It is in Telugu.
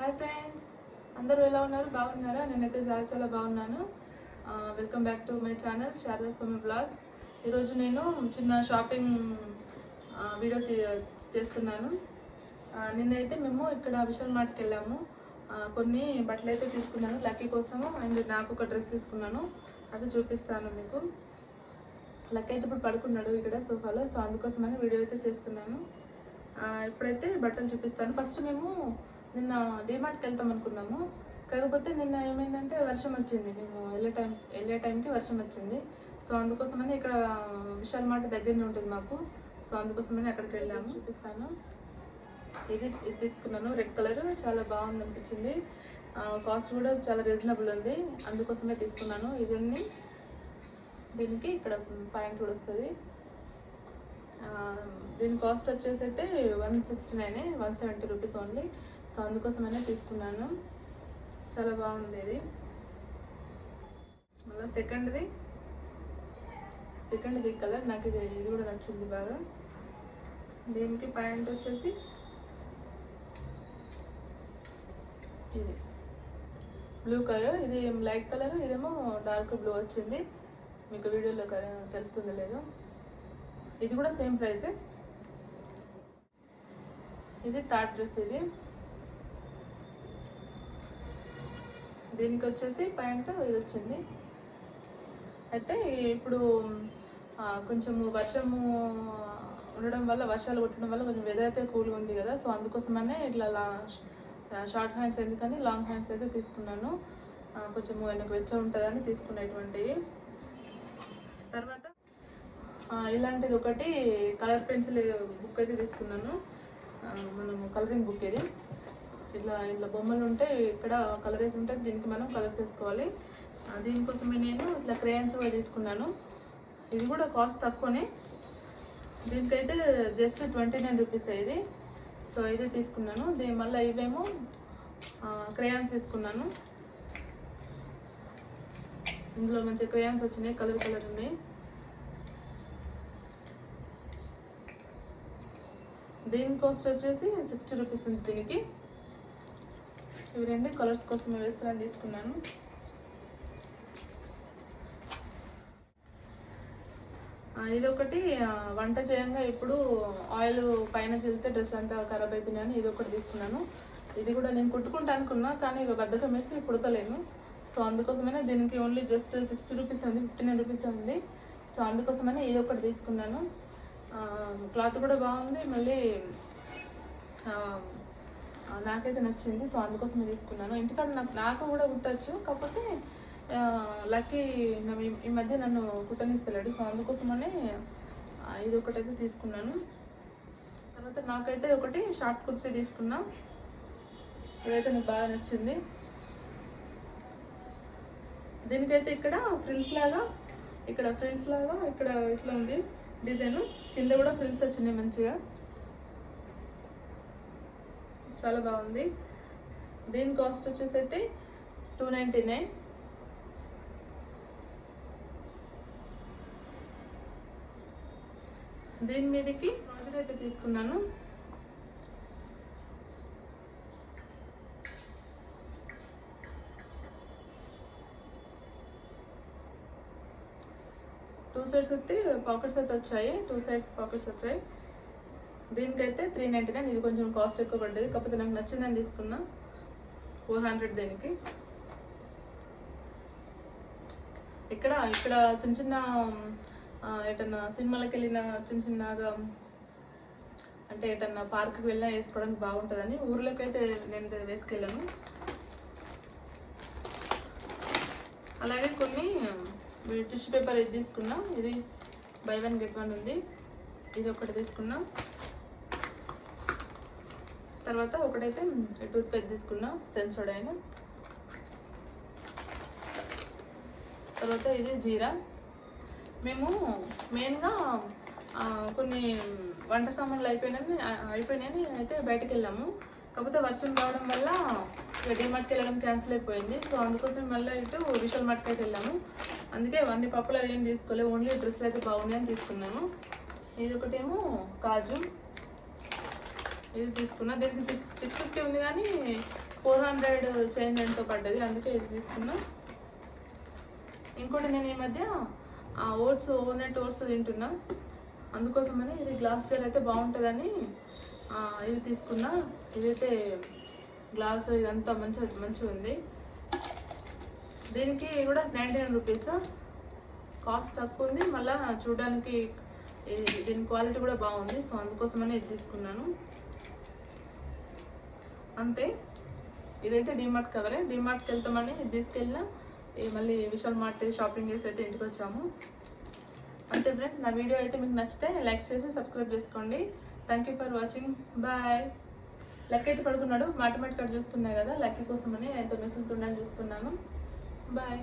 హాయ్ ఫ్రెండ్స్, అందరూ ఎలా ఉన్నారు? బాగున్నారా? నేనైతే చాలా బాగున్నాను. Welcome back to my channel Sharada Swami blogs. ఈరోజు నేను చిన్న షాపింగ్ వీడియో చేస్తున్నాను. నిన్నైతే మేము ఇక్కడ విశాల్ మార్ట్కి వెళ్ళాము. కొన్ని బట్టలు అయితే తీసుకున్నాను లక్కీ కోసము, అండ్ నాకు ఒక డ్రెస్ తీసుకున్నాను. అవి చూపిస్తాను మీకు. లక్కీ అయితే ఇప్పుడు పడుకున్నాడు ఇక్కడ సోఫాలో, సో అందుకోసమని వీడియో అయితే చేస్తున్నాను. ఇప్పుడైతే బట్టలు చూపిస్తాను. ఫస్ట్ మేము నిన్న డిమార్ట్కి వెళ్తాం అనుకున్నాము, కాకపోతే నిన్న ఏమైందంటే వర్షం వచ్చింది. మేము వెళ్ళే టైంకి వర్షం వచ్చింది. సో అందుకోసమని ఇక్కడ విశాల్ మార్ట్ దగ్గరనే ఉంటుంది మాకు, సో అందుకోసమని అక్కడికి వెళ్ళాము. చూపిస్తాను. ఇది తీసుకున్నాను, రెడ్ కలర్, చాలా బాగుంది అనిపించింది. కాస్ట్ కూడా చాలా రీజనబుల్ ఉంది, అందుకోసమే తీసుకున్నాను. దీనికి ఇక్కడ పాయింట్ కూడా వస్తుంది. దీని కాస్ట్ వచ్చేసి అయితే 169, 170 రూపీస్ ఓన్లీ. సో అందుకోసమైనా తీసుకున్నాను. చాలా బాగుంది ఇది. మళ్ళీ సెకండ్ది కలర్ నాకు ఇది కూడా నచ్చింది బాగా. దీనికి ప్యాంట్ వచ్చేసి ఇది బ్లూ కలర్, ఇది లైట్ కలర్, ఇదేమో డార్క్ బ్లూ వచ్చింది. మీకు వీడియోలో తెలుస్తుందో లేదో. ఇది కూడా సేమ్ ప్రైస్. ఇది థర్డ్ డ్రెస్. దీనికి వచ్చేసి ప్యాంట్ ఇది వచ్చింది. అయితే ఇప్పుడు కొంచెం వర్షము ఉండడం వల్ల, వర్షాలు కొట్టడం వల్ల కొంచెం వెదర్ అయితే కూల్గా ఉంది కదా, సో అందుకోసమనే ఇట్లా షార్ట్ హ్యాండ్స్ ఎందుకని లాంగ్ హ్యాండ్స్ అయితే తీసుకున్నాను. కొంచెం వెనక వెచ్చ ఉంటుందని తీసుకునేటువంటివి. తర్వాత ఇలాంటిది ఒకటి కలర్ పెన్సిల్ బుక్ అయితే తీసుకున్నాను. మనము కలరింగ్ బుక్ ఇది. ఇట్లా బొమ్మలు ఉంటాయి, ఇక్కడ కలర్ వేసి ఉంటుంది, దీనికి మనం కలర్స్ వేసుకోవాలి. దీనికోసమే నేను ఇట్లా క్రేయన్స్ కూడా తీసుకున్నాను. ఇది కూడా కాస్ట్ తక్కువనే, దీనికైతే జస్ట్ 29 రూపీస్ ఇది. సో ఇది తీసుకున్నాను. మళ్ళీ ఇవేమో క్రేయాన్స్ తీసుకున్నాను. ఇందులో మంచి క్రేయాన్స్ వచ్చినాయి, కలర్ ఉన్నాయి. దీని కాస్ట్ వచ్చేసి 60 రూపీస్ ఉంది దీనికి. ఇవి రెండు కలర్స్ కోసం వేస్తానని తీసుకున్నాను. ఇది ఒకటి వంట చేయంగా ఇప్పుడు ఆయిల్ పైన చల్లితే డ్రెస్ అంతా ఖరాబ్ అవుతున్నాయని ఇది ఒకటి తీసుకున్నాను. ఇది కూడా నేను కుట్టుకుంటా అనుకున్నా, కానీ ఇక బద్దకం వేసి కుడతలేను. సో అందుకోసమైనా దీనికి ఓన్లీ జస్ట్ 60 రూపీస్ ఉంది, 59 రూపీస్ ఉంది. సో అందుకోసమని ఇది ఒకటి తీసుకున్నాను. క్లాత్ కూడా బాగుంది, మళ్ళీ నాకైతే నచ్చింది. సో అందుకోసమే తీసుకున్నాను. ఇంటికాడ నాకు కూడా కుట్టచ్చు, కాకపోతే లక్కీ ఈ మధ్య నన్ను కుట్టనిస్తలేడు. సో అందుకోసమనే ఇది ఒకటైతే తీసుకున్నాను. తర్వాత నాకైతే ఒకటి షార్ట్ కుర్తీ తీసుకున్నా. ఇదైతే నాకు బాగా నచ్చింది. దీనికైతే ఇక్కడ ఫ్రిల్స్ లాగా ఇక్కడ ఇట్లా ఉంది డిజైన్, కింద కూడా ఫ్రిల్స్ వచ్చినాయి మంచిగా, చాలా బాగుంది. దీని కాస్ట్ వచ్చేసి అయితే 299. దీని మీదకి ప్రాజెక్ట్ అయితే తీసుకున్నాను. టూ సైడ్స్ అయితే పాకెట్స్ అయితే వచ్చాయి, 2 సైడ్స్ పాకెట్స్ వచ్చాయి. దీనికైతే 399. ఇది కొంచెం కాస్ట్ ఎక్కువ పడ్డది, కాకపోతే నాకు నచ్చిందని తీసుకున్నా. 400 దీనికి. ఇక్కడ చిన్న ఎటన్నా సినిమాలకు వెళ్ళిన చిన్నగా, అంటే ఎటన్నా పార్క్కి వెళ్ళినా వేసుకోవడానికి బాగుంటుందని ఊర్లోకి అయితే నేను వేసుకెళ్ళాను. అలాగే కొన్ని టిష్యూ పేపర్ ఇది తీసుకున్నా. ఇది బై 1 get 1 ఉంది, ఇది ఒకటి తీసుకున్నా. తర్వాత ఒకటైతే టూత్ పేస్ట్ తీసుకున్నా, సెన్సోడైన్. తర్వాత ఇది జీరా. మేము మెయిన్గా కొన్ని వంట సామాన్లు అయిపోయినాయని అయితే బయటకు వెళ్ళాము, కాకపోతే వర్షం రావడం వల్ల డిమార్ట్కి వెళ్ళడం క్యాన్సిల్ అయిపోయింది. సో అందుకోసం మళ్ళీ ఇటు విశాల్ మార్ట్కి అయితే వెళ్ళాము. అందుకే అన్ని పప్పులు అవి ఏం తీసుకోలేదు, ఓన్లీ డ్రెస్సులు అయితే బాగున్నాయని తీసుకున్నాను. ఇది ఒకటేమో కాజు, ఇది తీసుకున్నా. దీనికి 650 ఉంది, కానీ 400 చేంజ్ ఎంతో పడ్డది, అందుకే ఇది తీసుకున్నా. ఇంకోటి నేను ఈ మధ్య ఓట్స్ ఓవర్నైట్ ఓట్స్ తింటున్నా, అందుకోసమని ఇది గ్లాస్ జార్ అయితే బాగుంటుందని ఇది తీసుకున్నా. ఇదైతే గ్లాస్ ఇదంతా మంచిగా ఉంది. దీనికి కూడా 99 రూపీస్, కాస్ట్ తక్కువ ఉంది, మళ్ళీ చూడడానికి దీని క్వాలిటీ కూడా బాగుంది. సో అందుకోసమని ఇది తీసుకున్నాను అంతే. ఇదైతే డిమార్ట్ కవరే, డిమార్ట్కి వెళ్తామని ఇది తీసుకెళ్ళినా, మళ్ళీ విశాల్ మార్ట్ షాపింగ్ చేసి అయితే ఇంటికి వచ్చాము అంతే. ఫ్రెండ్స్, నా వీడియో అయితే మీకు నచ్చితే లైక్ చేసి సబ్స్క్రైబ్ చేసుకోండి. Thank you for watching, bye. Lucky అయితే పడుకున్నాడు, మాటమాటికాడు చూస్తున్నాయి కదా, లక్కీ కోసమని ఆయనతో మెసులుతుండని చూస్తున్నాను. బాయ్.